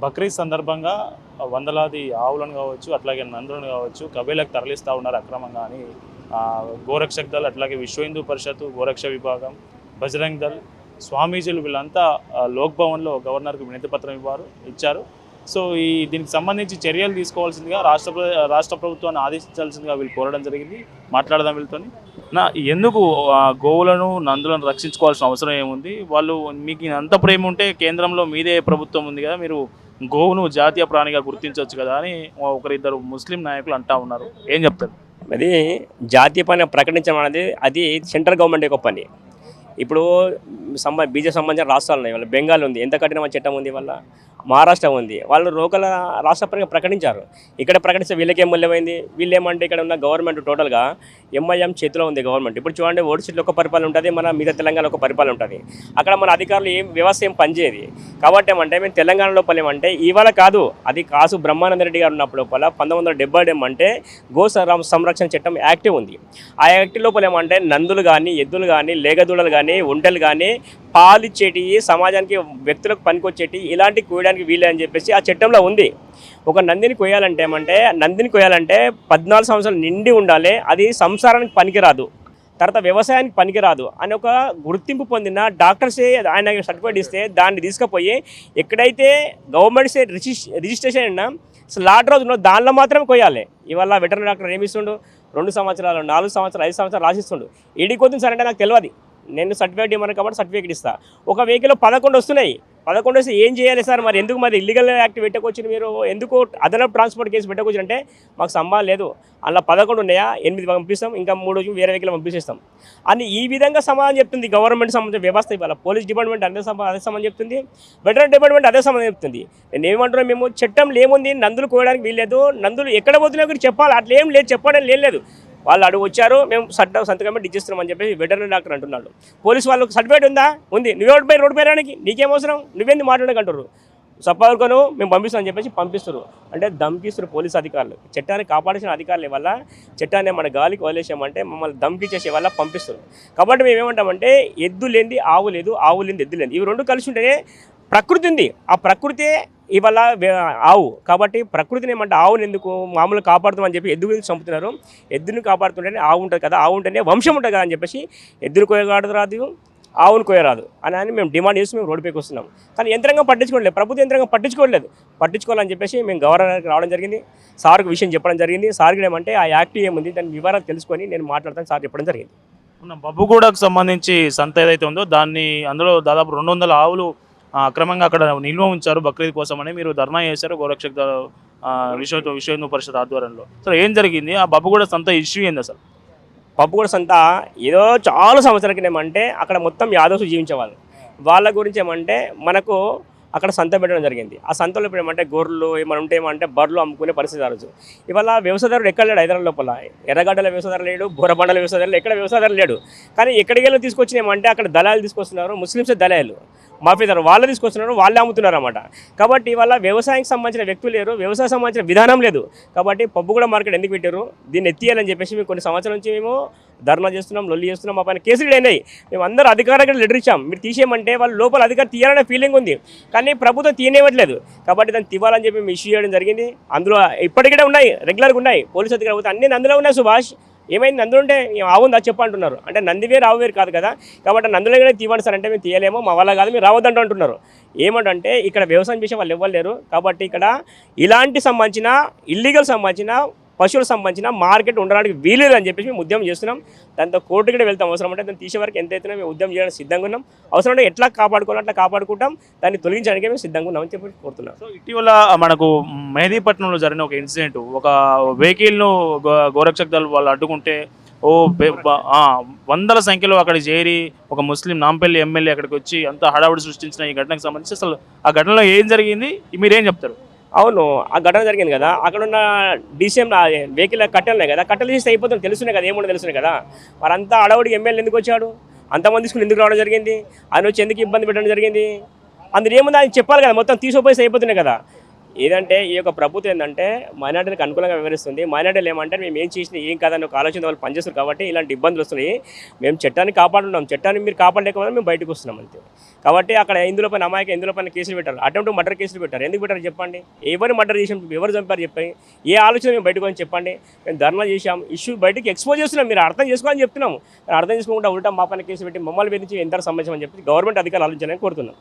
బక్రీద్ సందర్భంగా వందలాది ఆవులను కావచ్చు, అట్లాగే నందులను కావచ్చు కబేలకు తరలిస్తూ ఉన్నారు అక్రమంగా అని గోరక్షక్ దళ్, అట్లాగే విశ్వ హిందూ పరిషత్, గోరక్ష విభాగం, బజరంగ్ దళ్, స్వామీజీలు వీళ్ళంతా లోక్ భవన్లో గవర్నర్కు వినతి పత్రం ఇచ్చారు. సో దీనికి సంబంధించి చర్యలు తీసుకోవాల్సిందిగా రాష్ట్ర ప్రభుత్వాన్ని ఆదేశించాల్సిందిగా వీళ్ళు కోరడం జరిగింది. మాట్లాడదాం వీళ్ళతోని. ఎందుకు గోవులను నందులను రక్షించుకోవాల్సిన అవసరం ఏముంది? వాళ్ళు మీకు అంత ప్రేమ ఉంటే కేంద్రంలో మీదే ప్రభుత్వం ఉంది కదా, మీరు గోవును జాతీయ ప్రాణిగా గుర్తించవచ్చు కదా అని ఒకరిద్దరు ముస్లిం నాయకులు అంటా ఉన్నారు. ఏం చెప్తారు? అది జాతీయ పని ప్రకటించడం అనేది అది సెంట్రల్ గవర్నమెంట్ యొక్క పని. ఇప్పుడు బీజేపీ సంబంధించిన రాష్ట్రాలు ఉన్నాయి. వాళ్ళ బెంగాల్ ఉంది, ఎంత కఠినమైన చట్టం ఉంది. వాళ్ళ మహారాష్ట్ర ఉంది, వాళ్ళు లోకల్ రాష్ట్రపరంగా ప్రకటించారు. ఇక్కడ ప్రకటిస్తే వీళ్ళకేం మూల్యమైంది? వీళ్ళు ఏమంటే ఇక్కడ ఉన్న గవర్నమెంట్ టోటల్గా ఎంఐఎం చేతిలో ఉంది గవర్నమెంట్. ఇప్పుడు చూడండి, ఓడిసిట్లో ఒక పరిపాలన ఉంటుంది, మన మిగతా తెలంగాణలో ఒక పరిపాలన ఉంటుంది. అక్కడ మన అధికారులు వ్యవస్థ ఏం పనిచేయదు. కాబట్టి ఏమంటే మేము తెలంగాణ లోపల ఏమంటే ఇవాళ కాదు, అది కాసు బ్రహ్మానంద రెడ్డి గారు ఉన్నప్పుడు లోపల 1970 ఏమంటే గో సంరక్షణ చట్టం యాక్టివ్ ఉంది. ఆ యాక్టివ్ లోపల ఏమంటే నందులు కానీ, ఎద్దులు కానీ, లేగదూడలు కానీ, ఒంటెలు కానీ, పాలిచ్చేటి, సమాజానికి వ్యక్తులకు పనికొచ్చేటి ఇలాంటి కోయడానికి వీలే అని చెప్పేసి ఆ చట్టంలో ఉంది. ఒక నందిని కొయ్యాలంటే 14 సంవత్సరాలు నిండి ఉండాలి, అది సంసారానికి పనికిరాదు, తర్వాత వ్యవసాయానికి పనికిరాదు అని ఒక గుర్తింపు పొందిన డాక్టర్సే ఆయన సర్టిఫికేట్ ఇస్తే దాన్ని తీసుకుపోయి ఎక్కడైతే గవర్నమెంట్ రిజిస్ట్రేషన్ అయినా స్లాట్ రోజు ఉన్నో దానిలో మాత్రమే కొయ్యాలి. ఇవాళ వెటర్నరీ డాక్టర్ ఏమిస్తుండు? 2 సంవత్సరాలు, 4 సంవత్సరాలు, 5 సంవత్సరాలు రాసిస్తుండు. ఏడికొద్దు సార్ అంటే నాకు తెలియదు, నేను సర్టిఫికేట్ ఇవ్వను కాబట్టి సర్టిఫికేట్ ఇస్తా. ఒక వెహికల్లో 11 వస్తున్నాయి. 11 వస్తే ఏం చేయాలి సార్? మరి ఎందుకు మరి ఇల్లీగల్ యాక్ట్ పెట్టకొచ్చిన మీరు? ఎందుకు అదనపు ట్రాన్స్పోర్ట్ కేసు పెట్టకొచ్చిన అంటే మాకు సంబంధం లేదు, అలా 11 ఉన్నాయా, 8 పంపిస్తాం, ఇంకా 3 వేరే వెహికల్ పంపిస్తాం అని ఈ విధంగా సమాధానం చెప్తుంది గవర్నమెంట్ సంబంధించిన వ్యవస్థ. ఇవాళ పోలీస్ డిపార్ట్మెంట్ అదే సమాధానం చెప్తుంది, వెటరనరీ డిపార్ట్మెంట్ అదే సమాధానం చెప్తుంది. నేను ఏమంటున్నా, మేము చట్టంలో ఏముంది, నందులు కోయడానికి వీల్లేదు, నందులు ఎక్కడ పోతున్నా కూడా చెప్పాలి, అట్లా ఏం లేదు, చెప్పడం లేదు. వాళ్ళు అడుగు వచ్చారు, మేము సంతకం పెట్టి ఇచ్చిస్తున్నామని చెప్పి వెటర్నరీ డాక్టర్ అంటున్నాడు. పోలీసు వాళ్ళకి సర్టిఫికేట్ ఉందా? ఉంది. నువ్వు రోడ్డు పేరానికి నీకేం అవసరం, నువ్వేంది మాట్లాడకంటారు. సపోర్ట్ను మేము పంపిస్తామని చెప్పేసి పంపిస్తారు. అంటే దమ్కిస్తారు పోలీసు అధికారులు. చట్టాన్ని కాపాడాల్సిన అధికారుల వల్ల చట్టాన్ని మన గాలికి వదిలేసామంటే మమ్మల్ని దమ్కిచ్చేసే వల్ల పంపిస్తారు. కాబట్టి మేము ఏమంటామంటే ఎద్దు లేనిది ఆవు లేదు, ఆవు లేనిది ఎద్దు లేదు, ఇవి రెండు కలిసి ఉంటేనే ప్రకృతి ఉంది. ఆ ప్రకృతే ఇవాళ ఆవు. కాబట్టి ప్రకృతిని ఏమంటే ఆవుని ఎందుకు మామూలుగా కాపాడుతామని చెప్పి ఎద్దు గురించి చంపుతున్నారు. ఎద్దుని కాపాడుతుంటేనే ఆవు ఉంటుంది కదా, ఆవు ఉంటేనే వంశం ఉంటుంది కదా అని చెప్పేసి ఎద్దును కోయరాదు, ఆవును కోయరాదు అని మేము డిమాండ్ చేసి మేము రోడ్డుపైకి వస్తున్నాం. కానీ యంత్రాంగం పట్టించుకోవట్లేదు, ప్రభుత్వ యంత్రాంగం పట్టించుకోవాలని చెప్పేసి మేము గవర్నర్కి రావడం జరిగింది. సార్కు విషయం చెప్పడం జరిగింది. సార్కి ఏమంటే ఆ యాక్ట్ ఏముంది దాని వివరాలు తెలుసుకొని నేను మాట్లాడతాను సార్ చెప్పడం జరిగింది. బబ్బుగూడకు సంబంధించి సంత ఏదైతే ఉందో అందులో దాదాపు 200 ఆవులు అక్రమంగా అక్కడ నిల్వ ఉంచారు బక్రీద్ కోసమని మీరు ధర్నా చేశారు గోరక్షక్ విశ్వ హిందూ పరిషత్ ఆధ్వర్యంలో. సో ఏం జరిగింది? ఆ బబ్బుగూడ సంత ఇష్యూ ఏంది అసలు? బబ్బుగూడ సంత ఏదో చాలా సంవత్సరాల క్రితం ఏమంటే అక్కడ మొత్తం యాదవ్స్ జీవించేవాళ్ళు. వాళ్ళ గురించి ఏమంటే మనకు అక్కడ సంత పెట్టడం జరిగింది. ఆ సంతలో ఇప్పుడు ఏమంటే గొర్రెలు ఏమైనా ఉంటే ఏమంటే బర్రెలు అమ్ముకునే పరిస్థితి ఆ రోజు. ఇవాళ వ్యవసాయదారుడు ఎక్కడ లేడు హైదరాబాద్ లోపల. ఎర్రగడ్డల వ్యవసాయదారు లేడు, బోరబండల వ్యవసాయదారులు ఎక్కడ వ్యవసాయదారు లేడు. కానీ ఎక్కడికి వెళ్ళి తీసుకొచ్చిన ఏమంటే అక్కడ దళాలు తీసుకొస్తున్నారు, ముస్లిమ్స్ దళాలు మాఫీదారు వాళ్ళు తీసుకొస్తున్నారు, వాళ్ళే అమ్ముతున్నారు అన్నమాట. కాబట్టి ఇవాళ వ్యవసాయానికి సంబంధించిన వ్యక్తులు లేరు, వ్యవసాయం సంబంధించిన విధానం లేదు. కాబట్టి బబ్బుగూడ మార్కెట్ ఎందుకు పెట్టారు, దీన్ని ఎత్తియాలని చెప్పేసి మేము కొన్ని సంవత్సరాల నుంచి మేము ధర్నా చేస్తున్నాం, లొల్లి చేస్తున్నాం. మా పైన కేసులు అయినాయి. మేము అందరూ అధికారులకు లెటర్ ఇచ్చాం, మీరు తీసేయమంటే వాళ్ళు లోపల అధికారులు తీయాలనే ఫీలింగ్ ఉంది, కానీ ప్రభుత్వం తీయనివ్వట్లేదు. కాబట్టి దాన్ని తీయాలని చెప్పి మేము ఇష్యూ చేయడం జరిగింది. అందులో ఇప్పటికే ఉన్నాయి, రెగ్యులర్గా ఉన్నాయి. పోలీసు అధికారులు అన్నీ అందులో ఉన్నాయి. సుభాష్ ఏమైంది? నందులు ఉంటే ఆవుందా చెప్పంటున్నారు. అంటే నంది వేరు ఆవు వేరు కాదు కదా. కాబట్టి నందులో కూడా తీవండి సార్ అంటే మేము తీయలేమో, మా వల్ల కాదు, మీరు రావద్దంటూ అంటున్నారు. ఏమంటే ఇక్కడ వ్యవసాయం చేసే వాళ్ళు ఇవ్వలేరు. కాబట్టి ఇక్కడ ఇలాంటి సంబంధించిన ఇల్లీగల్ సంబంధించిన పశువులకు సంబంధించిన మార్కెట్ ఉండడానికి వీలేదు అని చెప్పేసి మేము ఉద్యమం చేస్తున్నాం. దాంతో కోర్టుకి కూడా వెళ్తాం. అవసరం అంటే దాన్ని తీసే వరకు ఎంతైతే మేము ఉద్యమం చేయడానికి సిద్ధంగా ఉన్నాం. అవసరం అంటే ఎట్లా కాపాడుకోవాలో అట్లా కాపాడుకుంటాం, దాన్ని తొలగించడానికి మేము సిద్ధంగా ఉన్నామని చెప్పి కోరుతున్నాం. సో ఇటీవల మనకు మెహదీపట్నంలో జరిగిన ఒక ఇన్సిడెంట్, ఒక వెహికల్ను గోరక్షక్ దళ్ వాళ్ళు అడ్డుకుంటే వందల సంఖ్యలో అక్కడ చేరి ఒక ముస్లిం నాంపల్లి ఎమ్మెల్యే అక్కడికి వచ్చి అంత హడావుడి సృష్టించిన ఈ ఘటనకు సంబంధించి అసలు ఆ ఘటనలో ఏం జరిగింది, మీరేం చెప్తారు? అవును, ఆ ఘటన జరిగింది కదా. అక్కడ ఉన్న డీసీఎం వెహికల్ కట్టెలున్నాయి కదా, కట్టెలు తీస్తే అయిపోతుంది, తెలుసునే కదా, ఏముండో తెలుసునే కదా. వారంతా అడవుడికి ఎమ్మెల్యే ఎందుకు వచ్చాడు, అంతమంది తీసుకుని ఎందుకు రావడం జరిగింది, ఆయన వచ్చి ఎందుకు ఇబ్బంది పెట్టడం జరిగింది, అందులో ఏముంది ఆయన చెప్పాలి కదా. మొత్తం తీసుకుపోయి అయిపోతున్నాయి కదా. ఏదంటే ఈ యొక్క ప్రభుత్వం ఏంటంటే మైనార్టీలకు అనుకూలంగా వివరిస్తుంది. మైనార్టీలు ఏమంటే మేము ఏం చేసినా ఏం కాదని ఒక ఆలోచన వాళ్ళు పనిచేస్తారు కాబట్టి ఇలాంటి ఇబ్బందులు వస్తున్నాయి. మేము చట్టాన్ని కాపాడున్నాం, చట్టాన్ని మీరు కాపాడలేకపోతే మేము బయటకు వస్తున్నాం అంతే. కాబట్టి అక్కడ ఇందులో పైన అమాయక ఇందులో పైన కేసులు పెట్టారు, అటెంప్ట్ మర్డర్ కేసులు పెట్టారు. ఎందుకు పెట్టారు చెప్పండి? ఎవరు మర్డర్ చేసాం, ఎవరు చంపారు చెప్పండి? ఏ ఆలోచన మేము బయటకు అని చెప్పండి? మేము ధర్నా చేసాం, ఇష్యూ బయటకు ఎక్స్పోజ్ చేస్తున్నాం, మీరు అర్థం చేసుకోవాలని చెప్తున్నాము. అర్థం చేసుకోకుండా ఉల్టా మా పైన కేసు పెట్టి మమ్మల్ని బెదిరించి ఎంత సంబంధించమని చెప్పి గవర్నమెంట్ అధికారులు ఆలోచించాలని కోరుతున్నాం.